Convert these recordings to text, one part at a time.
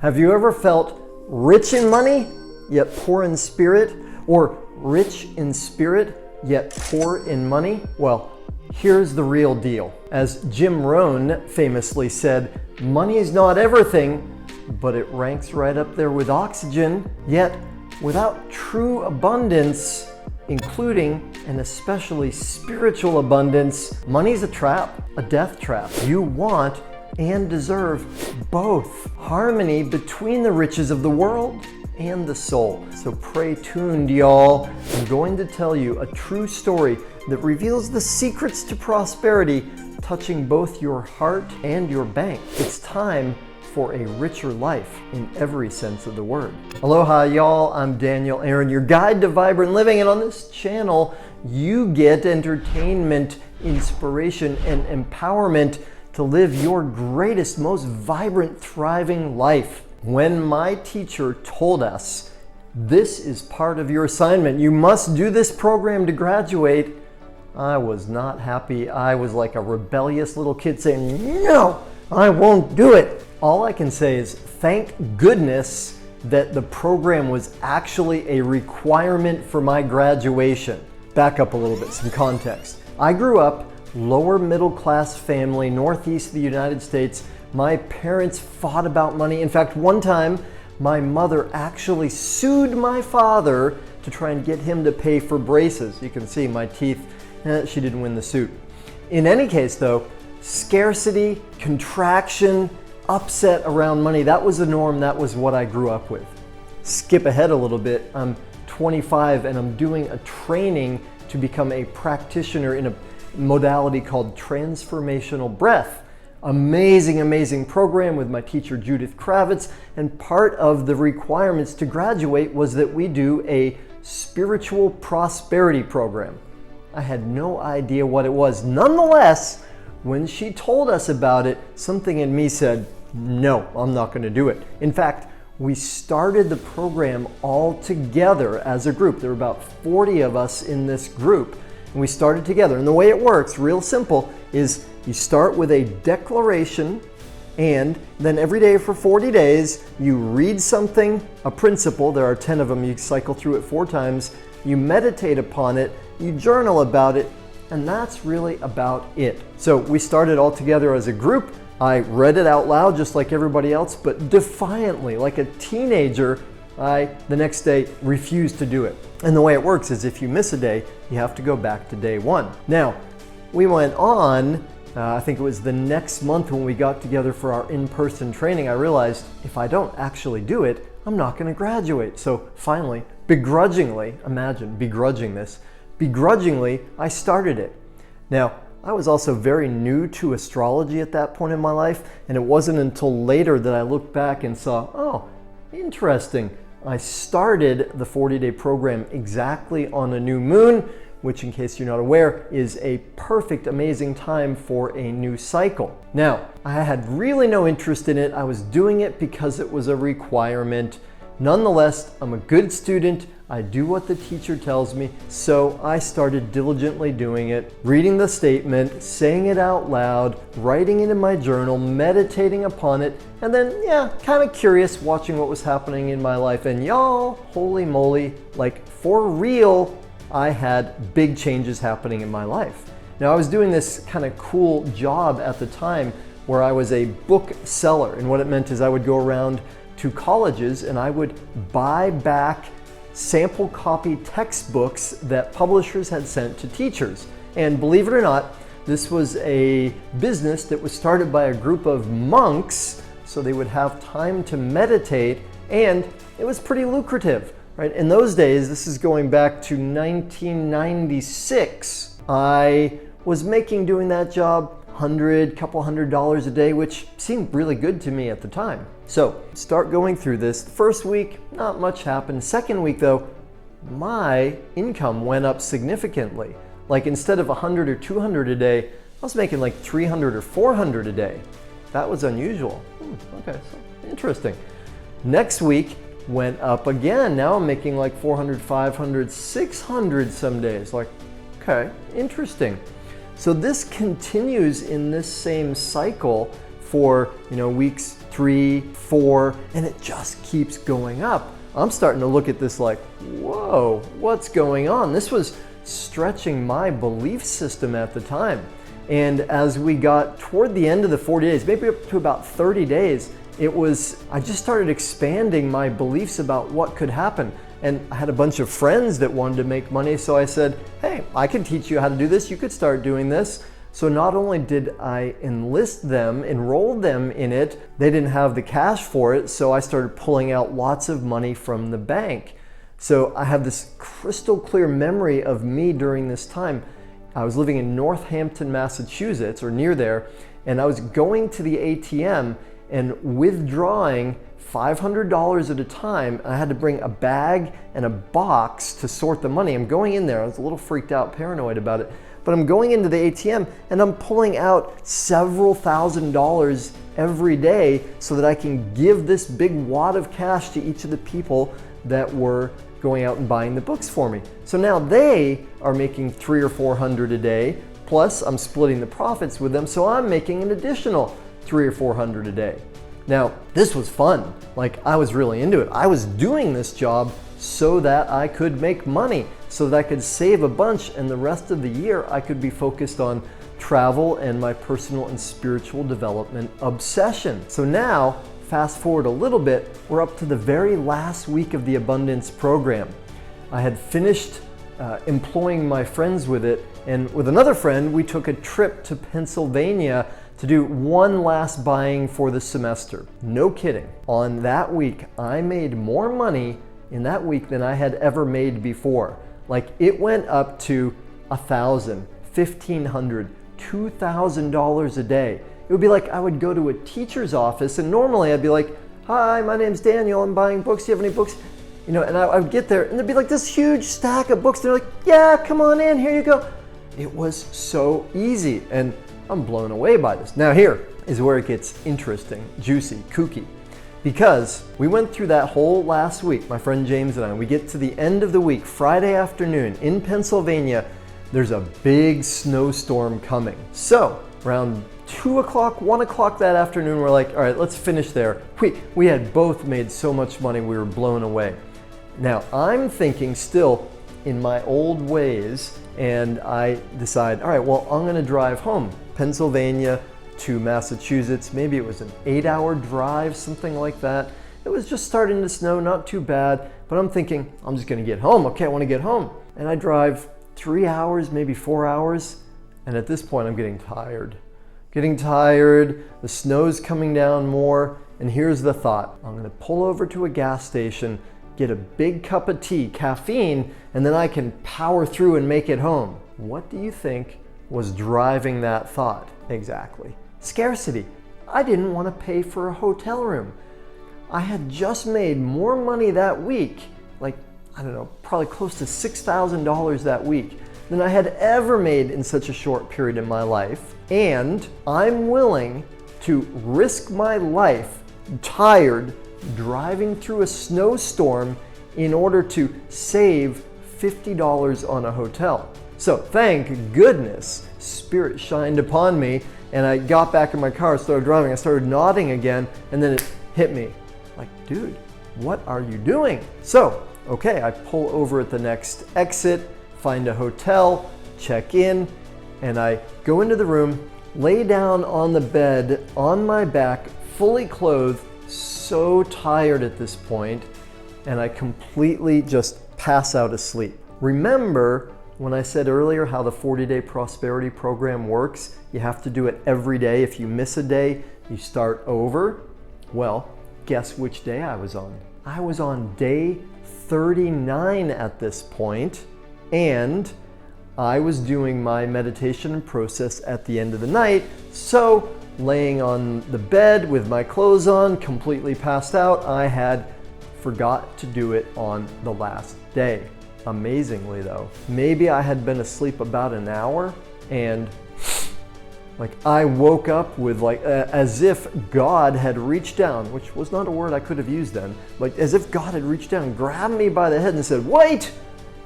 Have you ever felt rich in money, yet poor in spirit? Or rich in spirit, yet poor in money? Well, here's the real deal. As Jim Rohn famously said, money is not everything, but it ranks right up there with oxygen. Yet, without true abundance, including and especially spiritual abundance, money's a trap, a death trap. You want and deserve both. Harmony between the riches of the world and the soul. So pray tuned, y'all. I'm going to tell you a true story that reveals the secrets to prosperity, touching both your heart and your bank. It's time for a richer life in every sense of the word. Aloha, y'all. I'm Daniel Aaron, your guide to vibrant living, and on this channel, you get entertainment, inspiration, and empowerment to live your greatest, most vibrant, thriving life. When my teacher told us, this is part of your assignment, you must do this program to graduate, I was not happy. I was like a rebellious little kid saying, no, I won't do it. All I can say is thank goodness that the program was actually a requirement for my graduation. Back up a little bit, some context. I grew up lower middle class family, northeast of the United States. My parents fought about money. In fact, one time, my mother actually sued my father to try and get him to pay for braces. You can see my teeth, she didn't win the suit. In any case though, scarcity, contraction, upset around money, that was the norm, that was what I grew up with. Skip ahead a little bit, I'm 25 and I'm doing a training to become a practitioner in a modality called transformational breath. Amazing, amazing program with my teacher Judith Kravitz, and part of the requirements to graduate was that we do a spiritual prosperity program. I had no idea what it was. Nonetheless, when she told us about it, something in me said, no, I'm not going to do it. In fact, we started the program all together as a group. There were about 40 of us in this group. And we started together. And the way it works, real simple, is you start with a declaration, and then every day for 40 days, you read something, a principle, there are 10 of them, you cycle through it 4 times, you meditate upon it, you journal about it, and that's really about it. So we started all together as a group. I read it out loud just like everybody else, but defiantly, like a teenager, I, the next day, refused to do it. And the way it works is if you miss a day, you have to go back to day 1. Now, we went on, I think it was the next month when we got together for our in-person training, I realized if I don't actually do it, I'm not going to graduate. So finally, begrudgingly, imagine begrudging this, begrudgingly, I started it. Now, I was also very new to astrology at that point in my life, and it wasn't until later that I looked back and saw, oh, interesting. I started the 40-day program exactly on a new moon, which, in case you're not aware, is a perfect, amazing time for a new cycle. Now, I had really no interest in it. I was doing it because it was a requirement. Nonetheless, I'm a good student. I do what the teacher tells me, so I started diligently doing it, reading the statement, saying it out loud, writing it in my journal, meditating upon it, and then, kind of curious, watching what was happening in my life. And y'all, holy moly, like for real, I had big changes happening in my life. Now, I was doing this kind of cool job at the time where I was a book seller, and what it meant is I would go around to colleges and I would buy back sample copy textbooks that publishers had sent to teachers. And believe it or not, this was a business that was started by a group of monks so they would have time to meditate, and it was pretty lucrative, right? In those days, this is going back to 1996, I was making doing that job couple $100 a day, which seemed really good to me at the time. So start going through this. First week, not much happened. Second week though, my income went up significantly. Like instead of 100 or 200 a day, I was making like 300 or 400 a day. That was unusual. Okay, so interesting. Next week went up again. Now I'm making like 400, 500, 600 some days. Like, okay, interesting. So this continues in this same cycle for weeks 3, 4, and it just keeps going up. I'm starting to look at this like, whoa, what's going on? This was stretching my belief system at the time. And as we got toward the end of the 40 days, maybe up to about 30 days, I just started expanding my beliefs about what could happen. And I had a bunch of friends that wanted to make money, so I said, hey, I can teach you how to do this. You could start doing this. So not only did I enlist them, enroll them in it, they didn't have the cash for it, so I started pulling out lots of money from the bank. So I have this crystal clear memory of me during this time. I was living in Northampton, Massachusetts, or near there, and I was going to the ATM and withdrawing $500 at a time. I had to bring a bag and a box to sort the money. I'm going in there, I was a little freaked out, paranoid about it, but I'm going into the ATM and I'm pulling out several $1,000s every day so that I can give this big wad of cash to each of the people that were going out and buying the books for me. So now they are making $300 or $400 a day, plus I'm splitting the profits with them, so I'm making an additional $300 or $400 a day. Now, this was fun. Like, I was really into it. I was doing this job so that I could make money, so that I could save a bunch, and the rest of the year I could be focused on travel and my personal and spiritual development obsession. So now, fast forward a little bit, we're up to the very last week of the Abundance program. I had finished employing my friends with it, and with another friend, we took a trip to Pennsylvania to do one last buying for the semester. No kidding. On that week, I made more money in that week than I had ever made before. Like, it went up to $1,000, $1,500, $2,000 a day. It would be like I would go to a teacher's office, and normally I'd be like, hi, my name's Daniel, I'm buying books, do you have any books? You know, and I would get there and there'd be like this huge stack of books. They're like, yeah, come on in, here you go. It was so easy, and I'm blown away by this. Now here is where it gets interesting, juicy, kooky, because we went through that whole last week, my friend James and I. We get to the end of the week, Friday afternoon in Pennsylvania, there's a big snowstorm coming. So around 2 o'clock, 1 o'clock that afternoon, we're like, all right, let's finish there. We had both made so much money, we were blown away. Now I'm thinking still in my old ways, and I decide, all right, well, I'm gonna drive home. Pennsylvania to Massachusetts, maybe it was an 8-hour drive, something like that. It was just starting to snow, not too bad, but I'm thinking, I'm just gonna get home. Okay, I wanna get home. And I drive 3 hours, maybe 4 hours, and at this point I'm getting tired. The snow's coming down more, and here's the thought. I'm gonna pull over to a gas station, get a big cup of tea, caffeine, and then I can power through and make it home. What do you think was driving that thought? Exactly. Scarcity. I didn't want to pay for a hotel room. I had just made more money that week, like, I don't know, probably close to $6,000 that week than I had ever made in such a short period in my life. And I'm willing to risk my life, tired, driving through a snowstorm in order to save $50 on a hotel. So thank goodness, Spirit shined upon me, and I got back in my car, started driving, I started nodding again, and then it hit me. Like, dude, what are you doing? So, okay, I pull over at the next exit, find a hotel, check in, and I go into the room, lay down on the bed, on my back, fully clothed, so tired at this point, and I completely just pass out asleep. Remember when I said earlier how the 40-day prosperity program works? You have to do it every day. If you miss a day, you start over. Well, guess which day I was on? I was on day 39 at this point, and I was doing my meditation process at the end of the night, so laying on the bed with my clothes on, completely passed out, I had forgot to do it on the last day. Amazingly though, maybe I had been asleep about an hour, and like I woke up with like as if God had reached down, which was not a word I could have used then, like as if God had reached down, grabbed me by the head and said, wait,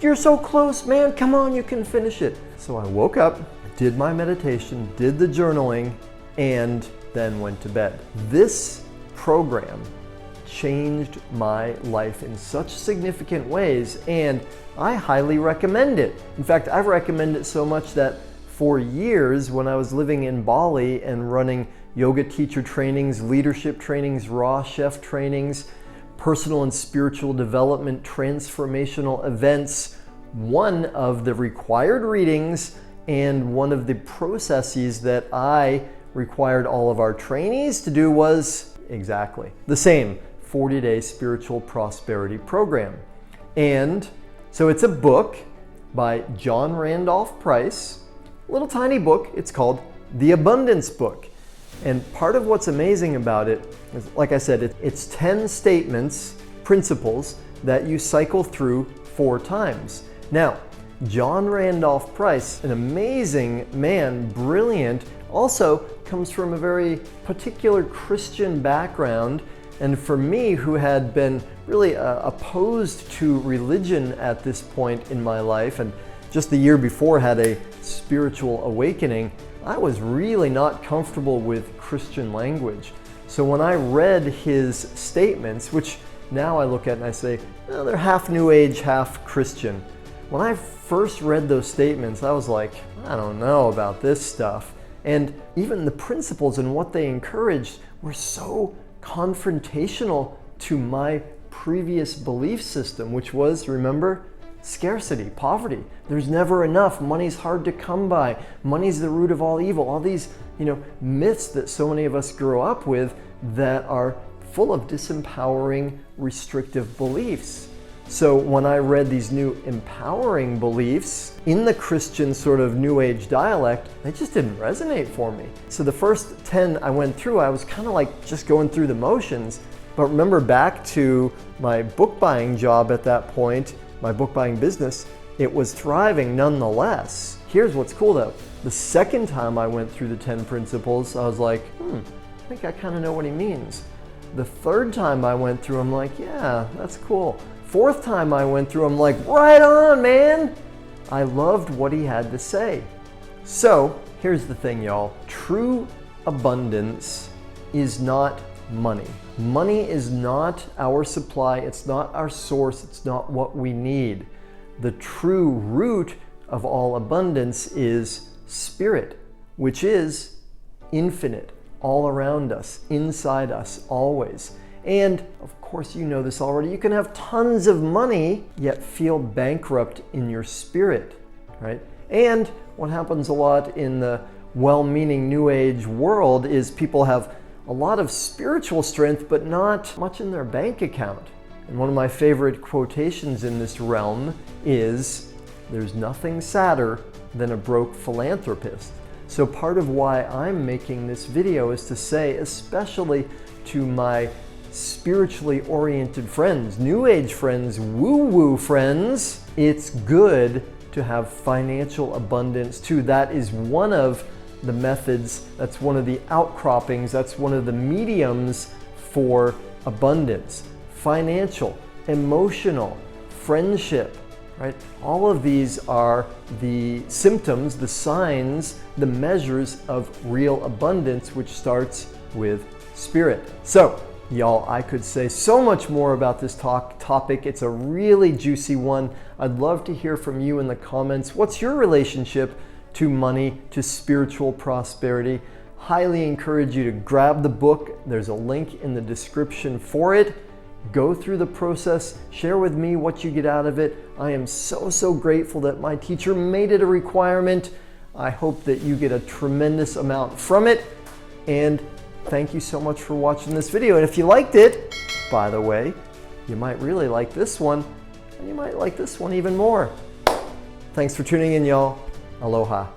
you're so close, man, come on, you can finish it. So I woke up, did my meditation, did the journaling, and then went to bed. This program changed my life in such significant ways, and I highly recommend it. In fact, I've recommended it so much that for years when I was living in Bali and running yoga teacher trainings, leadership trainings, raw chef trainings, personal and spiritual development, transformational events, one of the required readings and one of the processes that I required all of our trainees to do was exactly the same 40-day spiritual prosperity program. And so it's a book by John Randolph Price, a little tiny book. It's called The Abundance Book. And part of what's amazing about it is, like I said, it's 10 statements, principles that you cycle through 4 times. Now, John Randolph Price, an amazing man, brilliant, also comes from a very particular Christian background. And for me, who had been really opposed to religion at this point in my life, and just the year before had a spiritual awakening, I was really not comfortable with Christian language. So when I read his statements, which now I look at and I say, well, they're half New Age, half Christian. When I first read those statements, I was like, I don't know about this stuff. And even the principles and what they encouraged were so confrontational to my previous belief system, which was, remember, scarcity, poverty. There's never enough. Money's hard to come by. Money's the root of all evil. All these, myths that so many of us grow up with that are full of disempowering, restrictive beliefs. So when I read these new empowering beliefs in the Christian sort of New Age dialect, they just didn't resonate for me. So the first 10 I went through, I was kind of like just going through the motions. But remember, back to my book buying job at that point, my book buying business, it was thriving nonetheless. Here's what's cool though. The second time I went through the 10 principles, I was like, I think I kind of know what he means. The third time I went through, I'm like, yeah, that's cool. Fourth time I went through, I'm like, right on, man. I loved what he had to say. So here's the thing, y'all. True abundance is not money. Money is not our supply. It's not our source. It's not what we need. The true root of all abundance is spirit, which is infinite, all around us, inside us, always. And of course, you know this already, you can have tons of money, yet feel bankrupt in your spirit, right? And what happens a lot in the well-meaning New Age world is people have a lot of spiritual strength, but not much in their bank account. And one of my favorite quotations in this realm is, there's nothing sadder than a broke philanthropist. So part of why I'm making this video is to say, especially to my spiritually oriented friends, New Age friends, woo-woo friends, it's good to have financial abundance too. That is one of the methods, that's one of the outcroppings, that's one of the mediums for abundance. Financial, emotional, friendship, right? All of these are the symptoms, the signs, the measures of real abundance, which starts with spirit. So, y'all, I could say so much more about this topic. It's a really juicy one. I'd love to hear from you in the comments. What's your relationship to money, to spiritual prosperity? Highly encourage you to grab the book. There's a link in the description for it. Go through the process. Share with me what you get out of it. I am so grateful that my teacher made it a requirement. I hope that you get a tremendous amount from it. And thank you so much for watching this video. And if you liked it, by the way, you might really like this one, and you might like this one even more. Thanks for tuning in, y'all. Aloha.